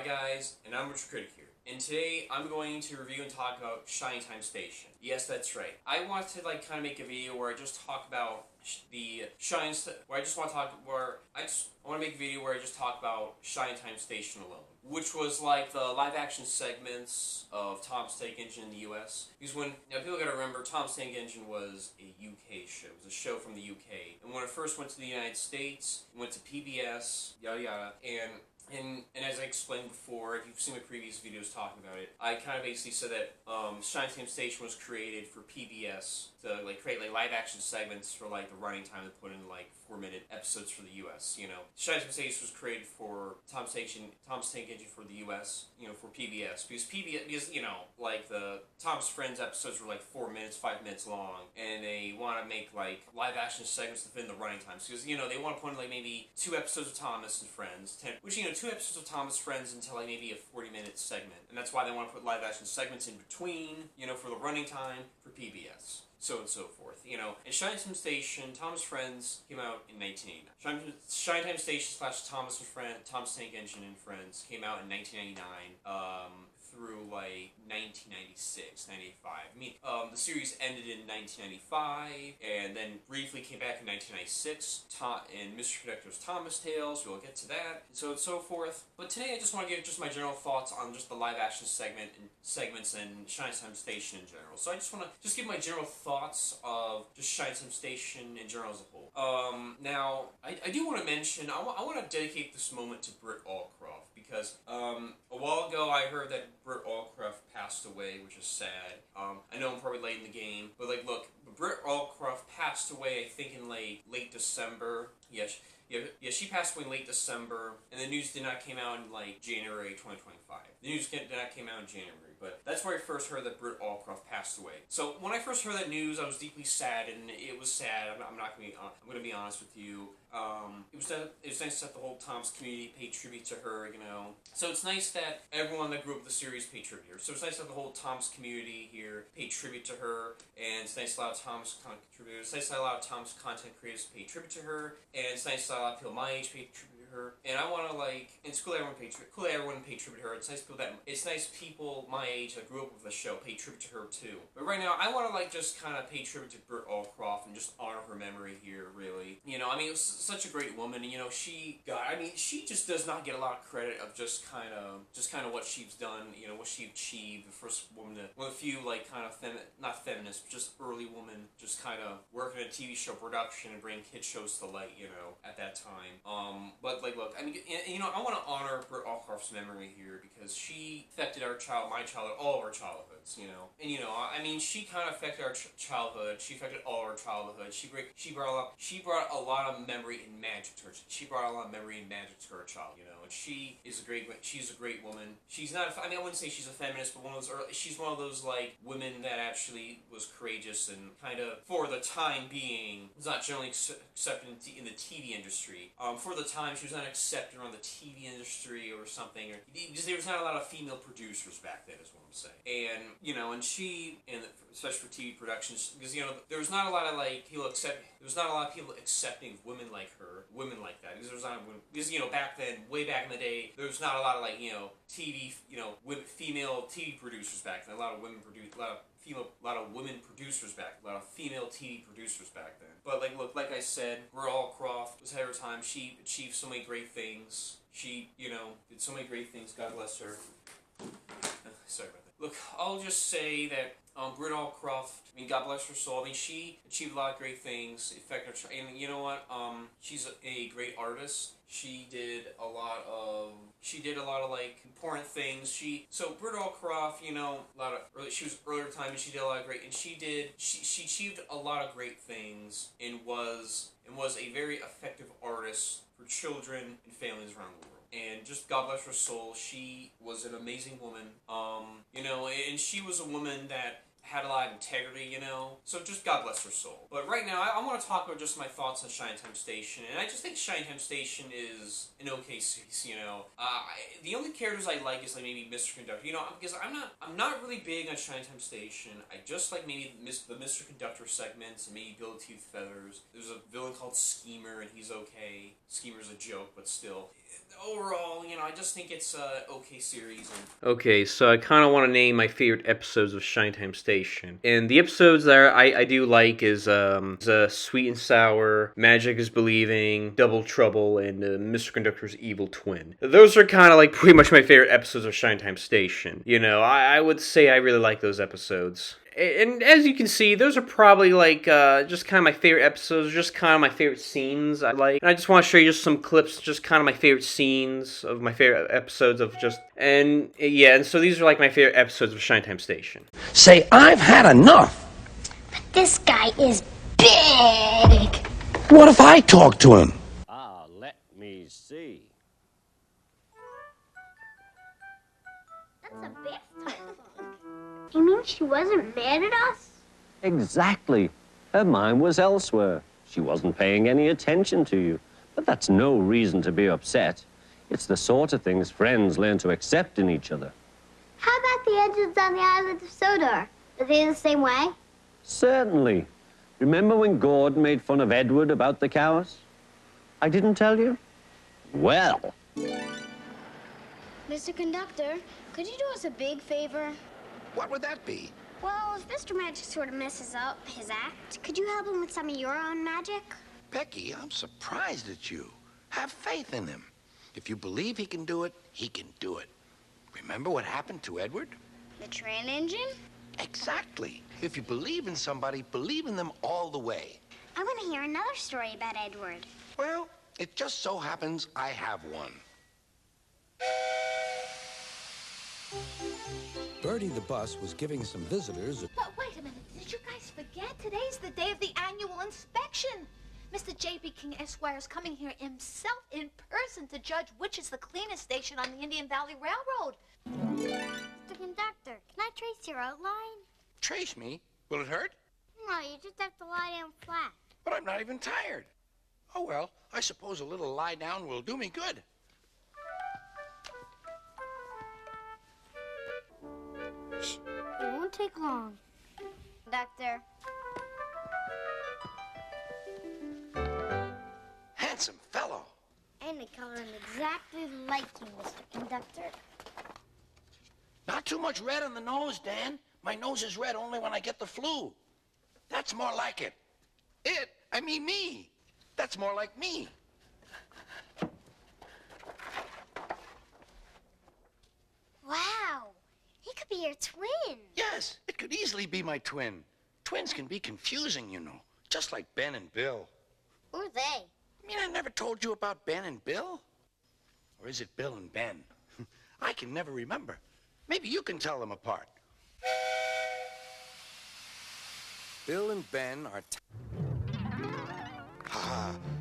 guys, and I'm Retro Critic here. And today I'm going to review and talk about Shine Time Station. Yes, that's right. I want to kind of make a video where I just talk about the Shine, where I just want to talk, where I want to make a video where I just talk about Shine Time Station alone, which was like the live action segments of Tom's Tank Engine in the US. Because people gotta remember, Tom's Tank Engine was a UK show. It was a show from the UK. And when it first went to the United States, it went to PBS, yada yada, and as I explained before, if you've seen my previous videos talking about it, I kind of basically said that Shine Time Station was created for PBS to create live action segments for the running time to put in 4-minute episodes for the US. Shine Time Station was created for Tom's Tank Engine for the US. For PBS because the Tom's Friends episodes were 4 minutes, 5 minutes long, and they want to make live action segments to fit in the running times because they want to put in maybe 2 episodes of Thomas and Friends, 2 episodes of Thomas Friends into maybe a 40-minute segment, and that's why they want to put live action segments in between, for the running time for PBS. So and so forth, And Shine Time Station, Thomas Friends came out in 1989. Shine Time Station / Thomas Tank Engine and Friends came out in 1999. Through 1996, 95. The series ended in 1995, and then briefly came back in 1996. And Mr. Conductor's Thomas Tales. We'll get to that, and so and so forth. But today, I just want to give just my general thoughts on just the live action segments and Shine Time Station in general. So I just want to give my general thoughts of just Shine Time Station in general as a whole. Now I do want to mention I want to dedicate this moment to Britt Allcroft because a while ago I heard that Britt Allcroft passed away, which is sad. I know I'm probably late in the game, but look, Britt Allcroft passed away, I think in late December. Yes, she passed away in late December, and the news did not come out in January 2025. The news did not come out in January, but that's where I first heard that Britt Allcroft passed away. So when I first heard that news, I was deeply sad, and it was sad. I'm going to be honest with you. It was nice that the whole Tom's community paid tribute to her, So it's nice that everyone that grew up with the series paid tribute to her. So it's nice that the whole Tom's community here paid tribute to her, and it's nice that a lot of Tom's contributors, it's nice that a lot of Tom's content creators paid tribute to her, and it's nice that a lot of people my age paid tribute to her. And I want to it's cool that everyone paid tribute to her. It's nice people my age that grew up with the show paid tribute to her too. But right now, I want to just kind of pay tribute to Britt Allcroft and just honor her memory here. Really, it was such a great woman. She just does not get a lot of credit of just kind of what she's done. What she achieved. The first woman one of the few not feminist, but just early woman, just kind of working in a TV show production and bringing kid shows to light. At that time. But look, I want to honor Britt Allcroft's memory here because she affected my childhood, all of our childhoods. And she kind of affected our childhood. She affected all our childhood. She brought a lot of memory and magic to her. She brought a lot of memory and magic to her child. And she's a great woman. She's not. I wouldn't say she's a feminist, but she's one of those women that actually was courageous and kind of, for the time being, was not generally accepted in the TV industry. For the time, she was not accepted on the TV industry or something. Because there was not a lot of female producers back then, is what I'm saying. And especially for TV productions, because there was not a lot of people accepting women like her, women like that. Because there was not because back then, way back in the day, there was not a lot of TV, female TV producers back then. A lot of women producers back, a lot of female TV producers back then. But like I said, Britt Allcroft was ahead of her time. She achieved so many great things. She, did so many great things. God bless her. Sorry about that. Look, I'll just say that Britt Allcroft, God bless her soul. She achieved a lot of great things. And you know what? She's a great artist. She did a lot of important things. Britt Allcroft, she was earlier time, and she did a lot of great, and she achieved a lot of great things, and was a very effective artist for children and families around the world. And just God bless her soul, she was an amazing woman. And she was a woman that had a lot of integrity, So just God bless her soul. But right now, I want to talk about just my thoughts on Shine Time Station. And I just think Shine Time Station is an okay series, The only characters I like is maybe Mr. Conductor, because I'm not really big on Shine Time Station. I just like maybe the Mr. Conductor segments and maybe Bill Tooth Feathers. There's a villain called Schemer, and he's okay. Schemer's a joke, but still. overall, I just think it's a okay series. Okay, so I kind of want to name my favorite episodes of Shinetime Station. And the episodes that I do like is Sweet and Sour, Magic is Believing, Double Trouble, and Mr. Conductor's Evil Twin. Those are kind of like pretty much my favorite episodes of Shinetime Station. I would say I really like those episodes. And as you can see, those are probably like just kind of my favorite episodes, just kind of my favorite scenes I like. And I just want to show you just some clips, just kind of my favorite scenes of my favorite episodes of just. And yeah, and so these are like my favorite episodes of Shinetime Station. Say, I've had enough. But this guy is big. What if I talk to him? Let me see. That's a big telephone. You mean she wasn't mad at us? Exactly. Her mind was elsewhere. She wasn't paying any attention to you. But that's no reason to be upset. It's the sort of things friends learn to accept in each other. How about the engines on the island of Sodor? Are they the same way? Certainly. Remember when Gordon made fun of Edward about the cows? I didn't tell you? Well. Mr. Conductor, could you do us a big favor? What would that be? Well, if Mr. Magic sort of messes up his act, could you help him with some of your own magic? Becky, I'm surprised at you. Have faith in him. If you believe he can do it, he can do it. Remember what happened to Edward? The train engine? Exactly. If you believe in somebody, believe in them all the way. I want to hear another story about Edward. Well, it just so happens I have one. Bertie the bus was giving some visitors. But wait a minute, did you guys forget? Today's the day of the annual inspection. Mr. J.B. King Esquire is coming here himself in person to judge which is the cleanest station on the Indian Valley Railroad. Mr. Conductor, can I trace your outline? Trace me? Will it hurt? No, you just have to lie down flat. But I'm not even tired. Oh, well, I suppose a little lie down will do me good. Shh, it won't take long. Conductor. Handsome fellow. And the color him exactly like you, Mr. Conductor. Not too much red on the nose, Dan. My nose is red only when I get the flu. That's more like it. I mean me. That's more like me. Wow, he could be your twin. Yes, it could easily be my twin. Twins can be confusing, you know, just like Ben and Bill. Who are they? I mean, I never told you about Ben and Bill? Or is it Bill and Ben? I can never remember. Maybe you can tell them apart. Bill and Ben are...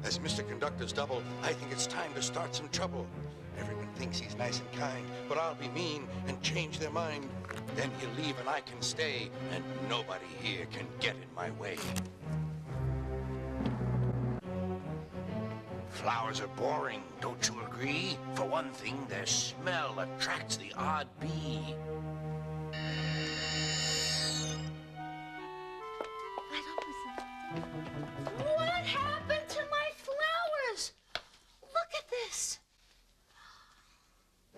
As Mr. Conductor's double, I think it's time to start some trouble. Everyone thinks he's nice and kind, but I'll be mean and change their mind. Then he'll leave and I can stay, and nobody here can get in my way. Flowers are boring, don't you agree? For one thing, their smell attracts the odd bee. What happened to my flowers? Look at this.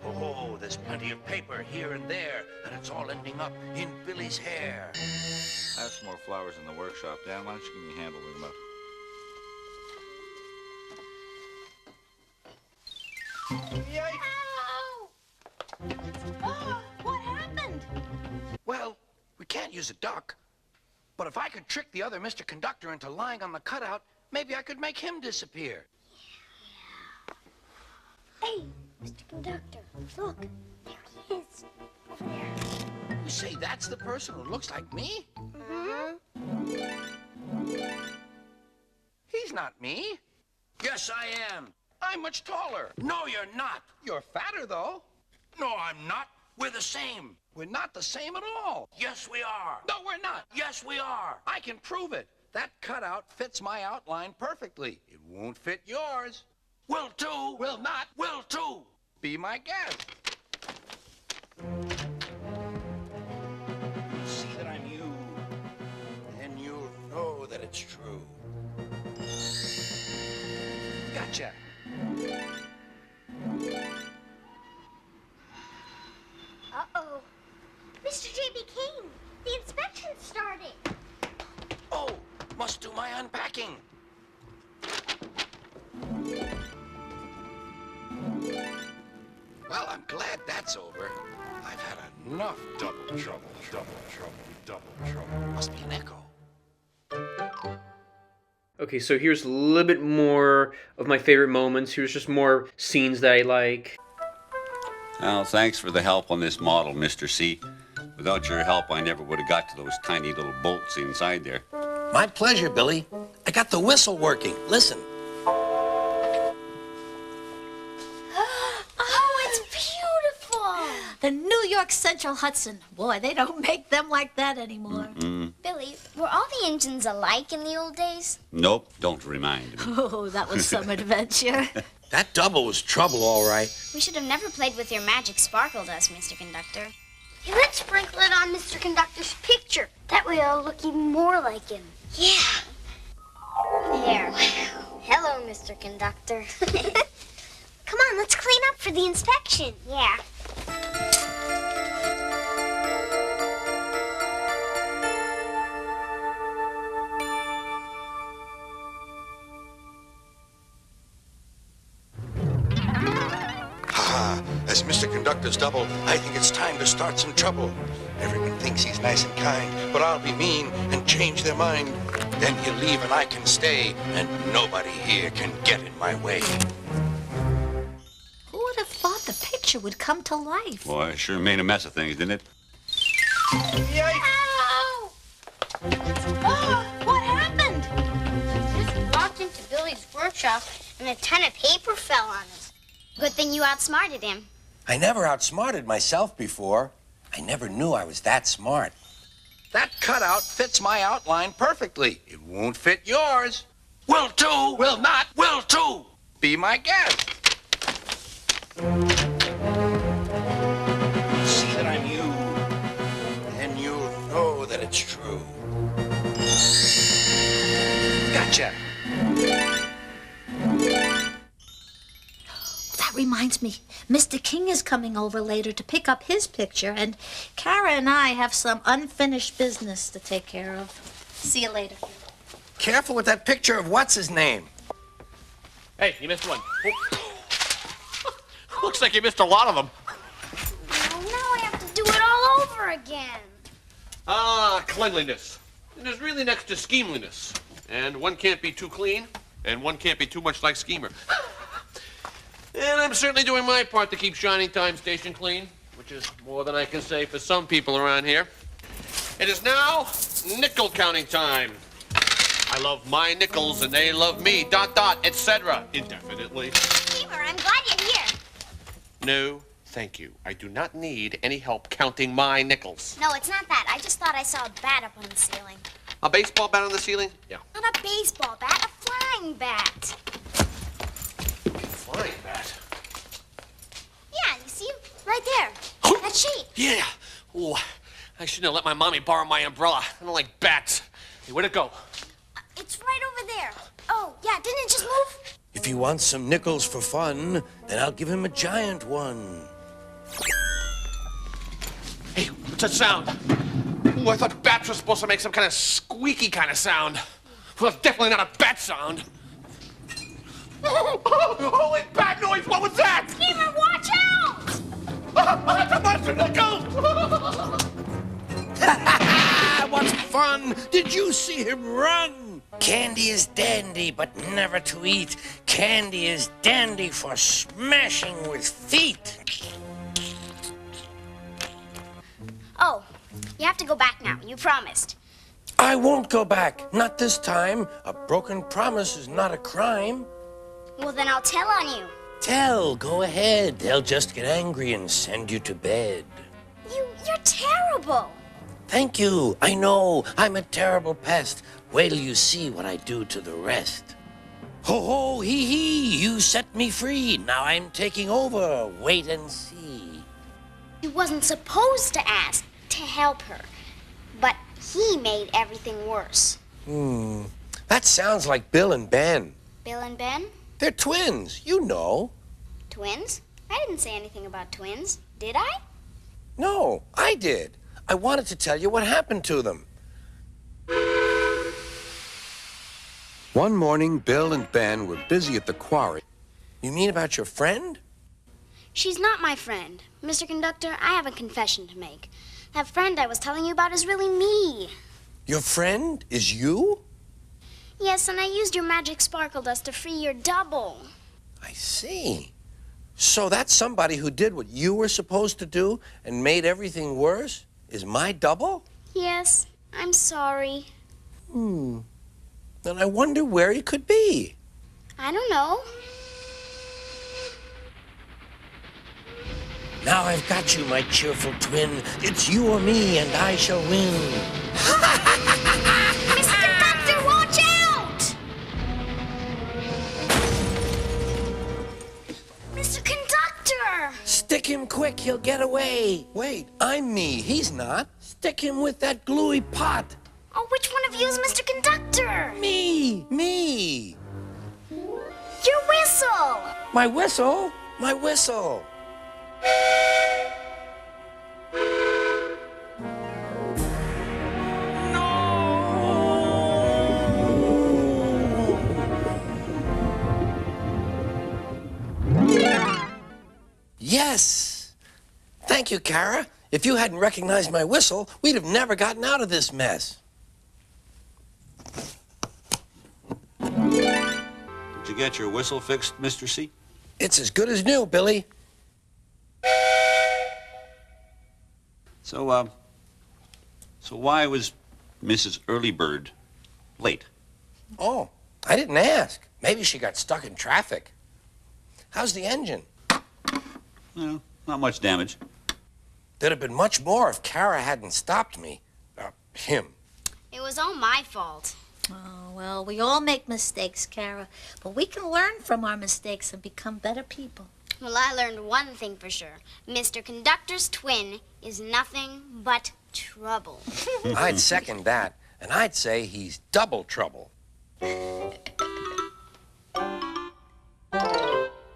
Oh, there's plenty of paper here and there, and it's all ending up in Billy's hair. I have some more flowers in the workshop. Dan, why don't you give me a hand holding them up? Ow! Oh, what happened? Well, we can't use a duck. But if I could trick the other Mr. Conductor into lying on the cutout, maybe I could make him disappear. Hey, Mr. Conductor, look, there he is, over there. You say that's the person who looks like me? Mm-hmm. He's not me. Yes, I am. I'm much taller. No, you're not. You're fatter, though. No, I'm not. We're the same. We're not the same at all. Yes, we are. No, we're not. Yes, we are. I can prove it. That cutout fits my outline perfectly. It won't fit yours. Will too. Will not. Will too. Be my guest. See that I'm you. Then you'll know that it's true. Gotcha. Mr. J.B. King, the inspection's starting. Oh, must do my unpacking. Well, I'm glad that's over. I've had enough double trouble. Must be an echo. Okay, so here's a little bit more of my favorite moments. Here's just more scenes that I like. Well, thanks for the help on this model, Mr. C. Without your help, I never would have got to those tiny little bolts inside there. My pleasure, Billy. I got the whistle working. Listen. Oh, it's beautiful. The New York Central Hudson. Boy, they don't make them like that anymore. Billy, were all the engines alike in the old days? Nope, don't remind me. Oh, that was some adventure. That double was trouble, all right. We should have never played with your magic sparkle dust, Mr. Conductor. Hey, let's sprinkle it on Mr. Conductor's picture. That way I'll look even more like him. Yeah. There. Hello, Mr. Conductor. Come on, let's clean up for the inspection. Yeah. As Mr. Conductor's double, I think it's time to start some trouble. Everyone thinks he's nice and kind, but I'll be mean and change their mind. Then he'll leave and I can stay, and nobody here can get in my way. Who would have thought the picture would come to life? Boy, it sure made a mess of things, didn't it? Ow! Oh, what happened? Just walked into Billy's workshop and a ton of paper fell on us. Good thing you outsmarted him. I never outsmarted myself before. I never knew I was that smart. That cutout fits my outline perfectly. It won't fit yours. Will too, will not, will too. Be my guest. See that I'm you, and you'll know that it's true. Gotcha. That reminds me, Mr. King is coming over later to pick up his picture, and Kara and I have some unfinished business to take care of. See you later. Careful with that picture of what's-his-name. Hey, you missed one. Looks like you missed a lot of them. Oh, now I have to do it all over again. Cleanliness. And there's really next to schemeliness. And one can't be too clean, and one can't be too much like Schemer. And I'm certainly doing my part to keep Shining Time Station clean, which is more than I can say for some people around here. It is now nickel counting time. I love my nickels and they love me, ... etc. indefinitely. Schemer, I'm glad you're here. No, thank you. I do not need any help counting my nickels. No, it's not that. I just thought I saw a bat up on the ceiling. A baseball bat on the ceiling? Yeah. Not a baseball bat, a flying bat. Flying bat? Yeah, you see him? Right there. That shape. Yeah. Oh, I shouldn't have let my mommy borrow my umbrella. I don't like bats. Hey, where'd it go? It's right over there. Oh, yeah, didn't it just move? If he wants some nickels for fun, then I'll give him a giant one. Hey, what's that sound? Oh, I thought bats were supposed to make some kind of squeaky kind of sound. Well, it's definitely not a bat sound. Holy bat noise! What was that? Schemer, watch out! That's a monster nickel! What's fun? Did you see him run? Candy is dandy, but never to eat. Candy is dandy for smashing with feet. Oh, you have to go back now. You promised. I won't go back. Not this time. A broken promise is not a crime. Well, then I'll tell on you. Tell, go ahead. They'll just get angry and send you to bed. You're terrible. Thank you. I know. I'm a terrible pest. Wait till you see what I do to the rest. Ho, ho, hee, hee. You set me free. Now I'm taking over. Wait and see. He wasn't supposed to ask to help her, but he made everything worse. That sounds like Bill and Ben. Bill and Ben? They're twins, you know. Twins? I didn't say anything about twins, did I? No, I did. I wanted to tell you what happened to them. One morning, Bill and Ben were busy at the quarry. You mean about your friend? She's not my friend. Mr. Conductor, I have a confession to make. That friend I was telling you about is really me. Your friend is you? Yes, and I used your magic sparkle dust to free your double. I see. So that somebody who did what you were supposed to do and made everything worse is my double? Yes, I'm sorry. Then I wonder where he could be. I don't know. Now I've got you, my cheerful twin. It's you or me, and I shall win. Mr. Conductor, watch out! Mr. Conductor! Stick him quick, he'll get away. Wait, I'm me, he's not. Stick him with that gluey pot. Oh, which one of you is Mr. Conductor? Me. Your whistle! My whistle? My whistle. Yes! Thank you, Kara. If you hadn't recognized my whistle, we'd have never gotten out of this mess. Did you get your whistle fixed, Mr. C? It's as good as new, Billy. So why was Mrs. Earlybird late? Oh, I didn't ask. Maybe she got stuck in traffic. How's the engine? Well, not much damage. There'd have been much more if Kara hadn't stopped me. Him. It was all my fault. Oh, well, we all make mistakes, Kara, but we can learn from our mistakes and become better people. Well, I learned one thing for sure. Mr. Conductor's twin is nothing but trouble. I'd second that, and I'd say he's double trouble.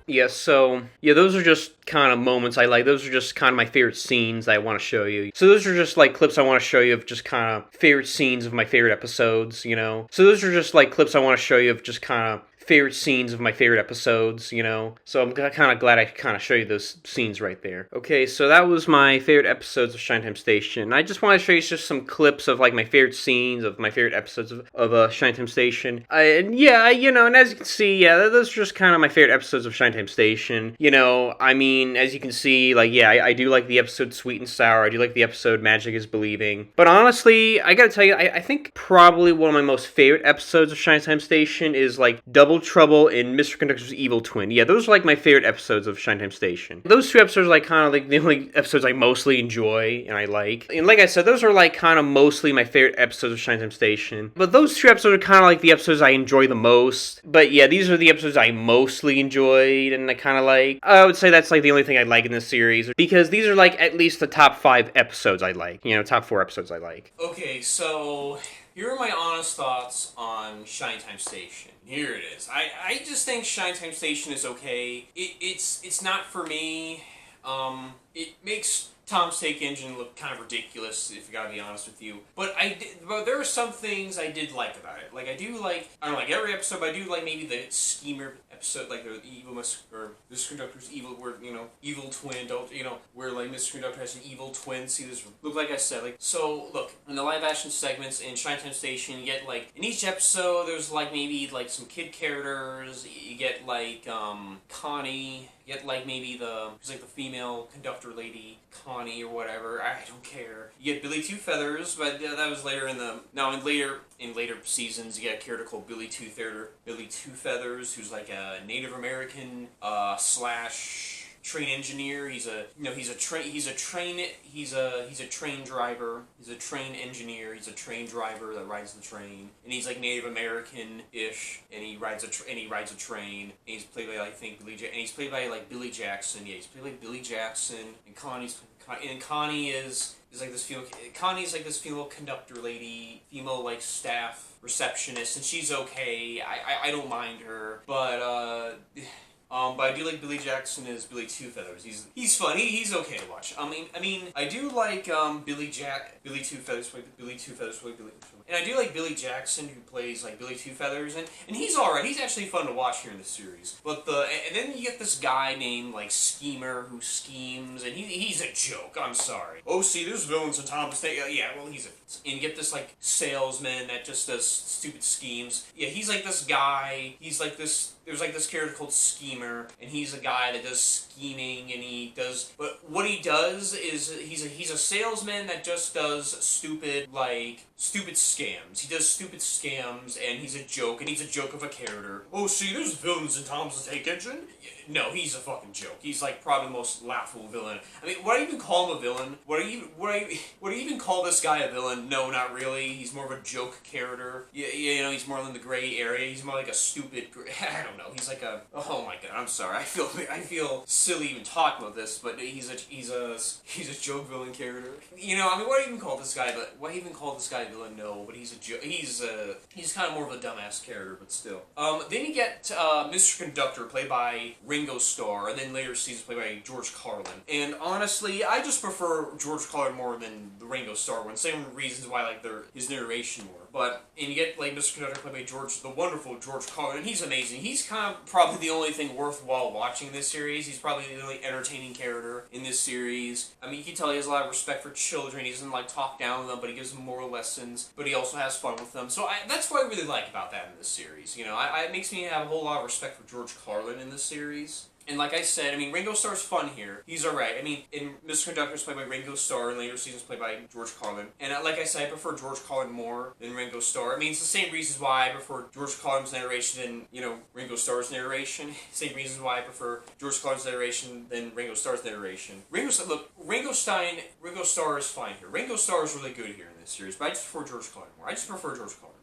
Yeah, so, those are just kind of moments I like. Those are just kind of my favorite scenes I want to show you. So those are just, like, clips I want to show you of just kind of favorite scenes of my favorite episodes, you know? So those are just, like, clips I want to show you of just kind of favorite scenes of my favorite episodes, you know? So I'm kind of glad I could kind of show you those scenes right there. Okay, so that was my favorite episodes of Shinetime Station. I just want to show you just some clips of, like, my favorite scenes of my favorite episodes of Shinetime Station. And as you can see, those are just kind of my favorite episodes of Shinetime Station. You know, I mean, as you can see, like, I do like the episode Sweet and Sour. I do like the episode Magic is Believing. But honestly, I gotta tell you, I think probably one of my most favorite episodes of Shinetime Station is, like, Double Trouble and Mr. Conductor's Evil Twin. Yeah, those are like my favorite episodes of Shinetime Station. Those two episodes are like kind of like the only episodes I mostly enjoy and I like. And like I said, those are like kind of mostly my favorite episodes of Shinetime Station. But those two episodes are kind of like the episodes I enjoy the most. But yeah, these are the episodes I mostly enjoyed and I kind of like. I would say that's like the only thing I like in this series because these are like at least the top 5 episodes I like. You know, top 4 episodes I like. Okay, so here are my honest thoughts on Shinetime Station. Here it is. I just think Shinetime Station is okay. It's not for me. It makes Tom's Take Engine look kind of ridiculous, if I gotta be honest with you. But there are some things I did like about it. Like, I don't like every episode, but I do like maybe the Schemer episode, like the or Mr. Conductor's evil, where, evil twin, where, like, Mr. Conductor has an evil twin. See, this, look, like I said, like, so, look, in the live action segments in Shinetime Station, you get, like, in each episode, there's, like, maybe, like, some kid characters, you get, like, Connie, you get, like, maybe who's, like, the female conductor lady, Connie or whatever, I don't care. You get Billy Two Feathers, but that was later in later seasons, you get a character called Billy Two Feathers, who's like a Native American slash train engineer. He's a train driver. He's a train engineer. He's a train driver that rides the train, and he's like Native American-ish, and he rides a train. And he's played by, I think, he's played by like Billy Jackson. Yeah, he's played by Billy Jackson, and Connie is like this female. Connie's like this female conductor lady, female like staff receptionist, and she's okay. I don't mind her, but But I do like Billy Jackson as Billy Two Feathers. He's fun. He's okay to watch. I do like Billy Two Feathers, and I do like Billy Jackson, who plays like Billy Two Feathers, and he's alright. He's actually fun to watch here in the series. But and then you get this guy named like Schemer who schemes, and he's a joke. I'm sorry. Oh, see, there's villains in Thomas Tank. Yeah, well, and you get this like salesman that just does stupid schemes. Yeah, he's like this guy. He's like this. There's like this character called Schemer, and he's a guy that does scheming, and but what he does is he's a salesman that just does stupid scams. He does stupid scams, and he's a joke of a character. Oh, see, there's villains in Tom's Tank Engine? No, he's a fucking joke. He's like probably the most laughable villain. I mean, would I even call him a villain? Would I even call this guy a villain? No, not really. He's more of a joke character. Yeah, he's more in the gray area. He's more like a stupid. I don't know. He's like a. Oh my god, I'm sorry. I feel silly even talking about this, but he's a joke villain character. What do I even call this guy? But why even call this guy a villain? No, but he's a joke. He's kind of more of a dumbass character, but still. Then you get Mr. Conductor, played by Ringo Starr, and then later seasons played by George Carlin. And honestly, I just prefer George Carlin more than the Ringo Starr one. Same reasons why I like his narration more. And you get like Mr. Conductor played by the wonderful George Carlin, and he's amazing. He's kind of probably the only thing worthwhile watching in this series. He's probably the only entertaining character in this series. I mean, you can tell he has a lot of respect for children. He doesn't like talk down to them, but he gives them moral lessons. But he also has fun with them. So that's what I really like about that in this series. It makes me have a whole lot of respect for George Carlin in this series. And like I said, Ringo Starr's fun here. He's alright. In Mr. Conductor's played by Ringo Starr, and later seasons played by George Carlin. And like I said, I prefer George Carlin more than Ringo Starr. It's the same reasons why I prefer George Carlin's narration than, Ringo Starr's narration. Same reasons why I prefer George Carlin's narration than Ringo Starr's narration. Ringo Starr is fine here. Ringo Starr is really good here in this series, but I just prefer George Carlin more.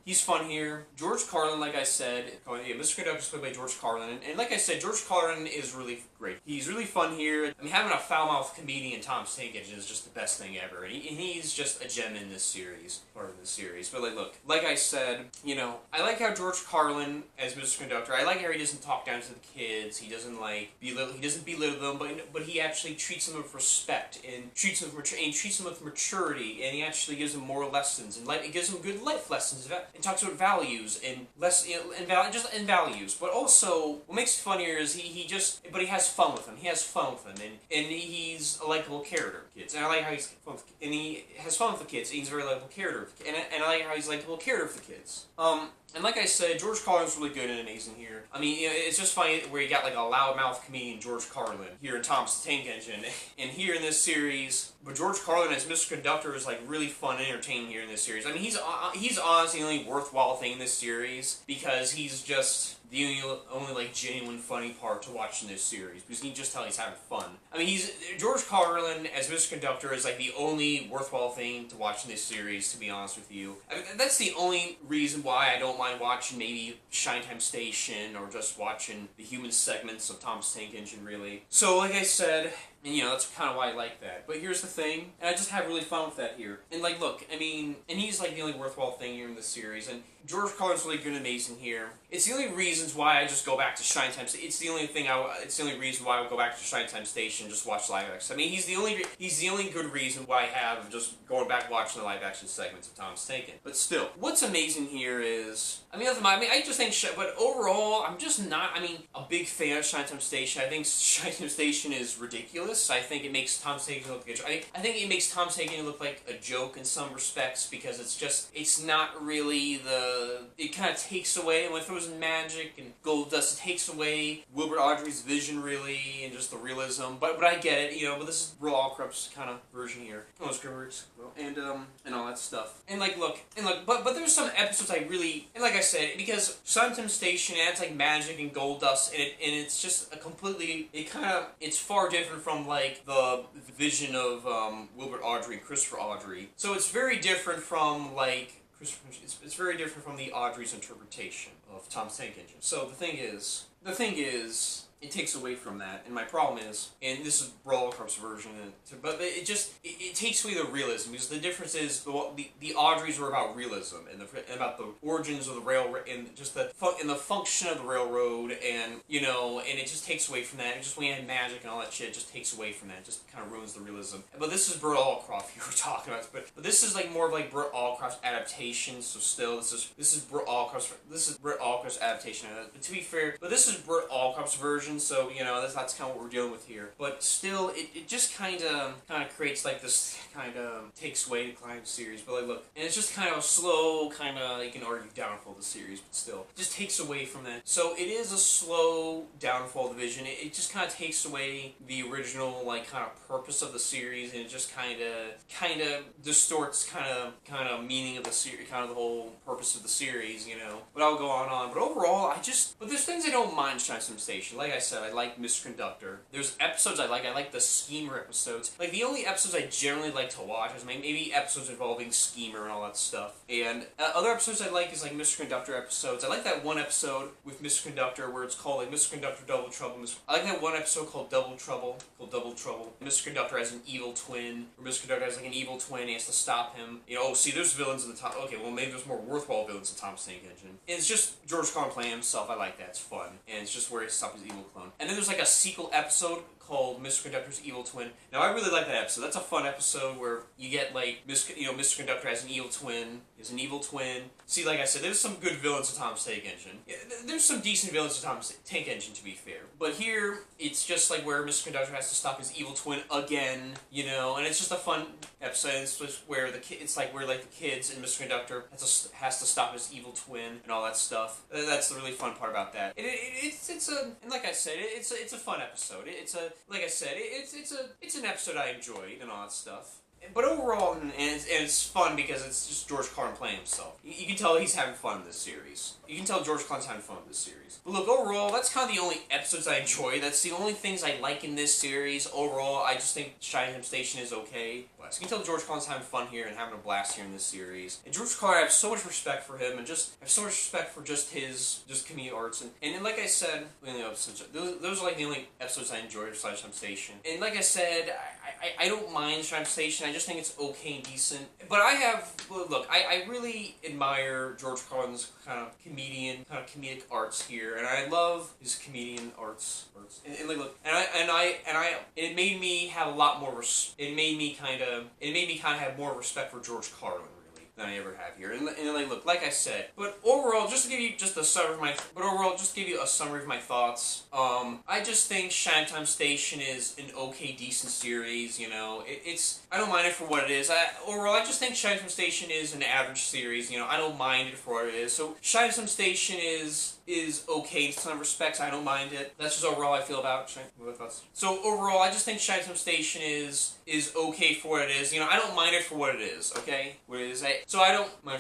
He's fun here. George Carlin, like I said, Mr. Conductor is played by George Carlin, and like I said, George Carlin is really great. He's really fun here. Having a foul-mouthed comedian Tom's Tank Engine is just the best thing ever, and he's just a gem in this series, But like I said, I like how George Carlin as Mr. Conductor. I like how he doesn't talk down to the kids. He doesn't belittle them, but he actually treats them with respect and treats them with maturity, and he actually gives them moral lessons and it gives them good life lessons. And talks about values and values. But also, what makes it funnier is he has fun with them. And he's a likable character for kids. And I like how he's fun and he has fun with the kids. And he's a very likable character. And I like how he's a likable character for the kids. And like I said, George Carlin's really good and amazing here. It's just funny where you got like a loudmouth comedian, George Carlin, here in Tom's Tank Engine. And here in this series, but George Carlin as Mr. Conductor is like really fun and entertaining here in this series. He's honestly the only worthwhile thing in this series because he's just the only like genuine funny part to watch in this series because you can just tell he's having fun. George Carlin as Mr. Conductor is like the only worthwhile thing to watch in this series, to be honest with you. That's the only reason why I don't mind watching maybe Shine Time Station or just watching the human segments of Tom's Tank Engine, really. So like I said, and that's kind of why I like that. But here's the thing, and I just have really fun with that here. And like, look, and he's like the only worthwhile thing here in this series, and George Carlin's really good and amazing here. It's the only reasons why I just go back to Shine Time Station. It's the only reason why I would go back to Shine Time Station and just watch live action. He's the only good reason why I have just going back watching the live action segments of Tom's Tank Engine. But still, what's amazing here is, I just think, but overall, I'm just not, a big fan of Shine Time Station. I think Shine Time Station is ridiculous. I think it makes Tom's Tank Engine look like I think it makes Tom's Tank Engine look like a joke in some respects because it's not really it kind of takes away, when it throws in magic and gold dust, it takes away Wilbur Audrey's vision, really, and just the realism. But I get it, but this is Real Allcrup's kind of version here. Oh, Scrimmers, and all that stuff. But there's some episodes I really, and like I said, because Shine Time Station adds like magic and gold dust, and it's just a completely, it's far different from like the vision of Wilbur Audrey and Christopher Audrey. So it's very different from like it's very different from the Audrey's interpretation of Tom's Tank Engine. So the thing it takes away from that, and my problem is, and this is Brawl Corp's version, but it takes away the realism, because the difference is the Audreys were about realism and about the origins of the railroad and just the function of the railroad, and you know, and it just takes away from that. And just when you have magic and all that shit, it just takes away from that. It just kind of ruins the realism. But this is Burt Allcroft you were talking about, but this is like more of like Burt Allcroft's adaptation. So still, this is Burt Allcroft's adaptation. To be fair, but this is Burt Allcroft's version, so you know that's kind of what we're dealing with here. But still, it just kind of creates like this kind of takes away the climax series. But like look, and it's just kind of a slow kind of, you can argue, downfall of the series, but still, it just takes away from that. So it is a slow downfall of the vision. It just kind of takes away the original like kind of purpose of the series, and it just kind of distorts kind of meaning of the series, kind of the whole purpose of the series, you know. But I'll go on. But overall, but there's things I don't mind Shine Sim Station. Like I said, I like Mr. Conductor. There's episodes I like the Schemer episodes. Like the only episodes I generally like to watch is maybe episodes involving Schemer and all that stuff. And other episodes I like is like Mr. Conductor episodes. I like that one episode with Mr. Conductor where it's called like Mr. Conductor Double Trouble. I like that one episode called Double Trouble. Mr. Conductor has an evil twin, or Mr. Conductor has like an evil twin. He has to stop him. You know, oh, see, there's villains in the top. Okay, well maybe there's more worthwhile villains in Tom's Tank Engine. And it's just George Carlin playing himself. I like that. It's fun, and it's just where he stops his evil clone. And then there's like a sequel episode called Mr. Conductor's Evil Twin. Now, I really like that episode. That's a fun episode where you get, like, Mr. Conductor has an evil twin. He's an evil twin. See, like I said, there's some good villains in Tom's Tank Engine. Yeah, there's some decent villains in Tom's Tank Engine, to be fair. But here, it's just, like, where Mr. Conductor has to stop his evil twin again, you know, and it's just a fun episode. It's just where the kids and Mr. Conductor has to stop his evil twin and all that stuff. That's the really fun part about that. And like I said, it's a fun episode. Like I said, it's an episode I enjoyed and all that stuff. But overall, and it's fun because it's just George Carlin playing himself. You can tell he's having fun in this series. You can tell George Carlin's having fun in this series. But look, overall, that's kind of the only episodes I enjoy. That's the only things I like in this series. Overall, I just think Shine Sim Station is okay. So you can tell George Carlin's having fun here and having a blast here in this series. And George Carlin, I have so much respect for him, and I have so much respect for just his comedic arts. And like I said, those are like the only episodes I enjoyed of Shine Sim Station. And like I said, I don't mind Shine Sim Station. I just think it's okay and decent. But I really admire George Carlin's kind of comedic arts here, and I love his comedian arts. And like, look, it made me have a lot more. It made me kind of have more respect for George Carlin than I ever have here. And like, look, like I said, but overall, just to give you a summary of my thoughts, I just think Shine Time Station is an okay, decent series, you know. I don't mind it for what it is. Overall, I just think Shine Time Station is an average series, you know. I don't mind it for what it is. So, Shine Time Station is okay in some respects. I don't mind it. That's just overall I feel about Shine. So overall, I just think Shine Time Station is okay for what it is. You know, I don't mind it for what it is. Okay, what it is. So I don't mind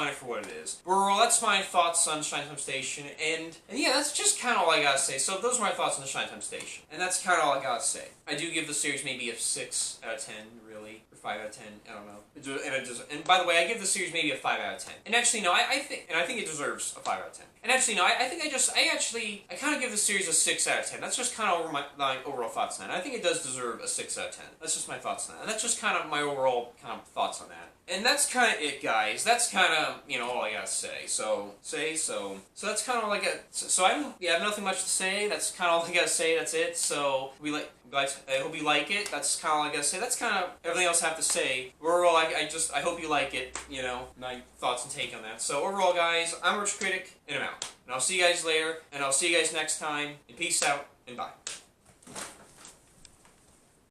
it for what it is. Overall, that's my thoughts on Shine Time Station, and yeah, that's just kind of all I gotta say. So those are my thoughts on the Shine Time Station, and that's kind of all I gotta say. I do give the series maybe a 6 out of 10, really. 5 out of 10, I don't know. And by the way, I give the series maybe a 5 out of 10. And actually, no, I think it deserves a 5 out of 10. And actually, no, I kind of give the series a 6 out of 10. That's just kind of my overall thoughts on that. I think it does deserve a 6 out of 10. That's just my thoughts on that. And that's just kind of my overall kind of thoughts on that. And that's kind of it, guys. That's kind of, you know, all I gotta say. So that's kind of all I got. So I have nothing much to say. That's kind of all I gotta say. That's it. So guys, I hope you like it. That's kind of all I gotta say. That's kind of everything else I have to say. Overall, I hope you like it. You know, my thoughts and take on that. So overall, guys, I'm Retro Critic, and I'm out. And I'll see you guys later, and I'll see you guys next time. And peace out, and bye.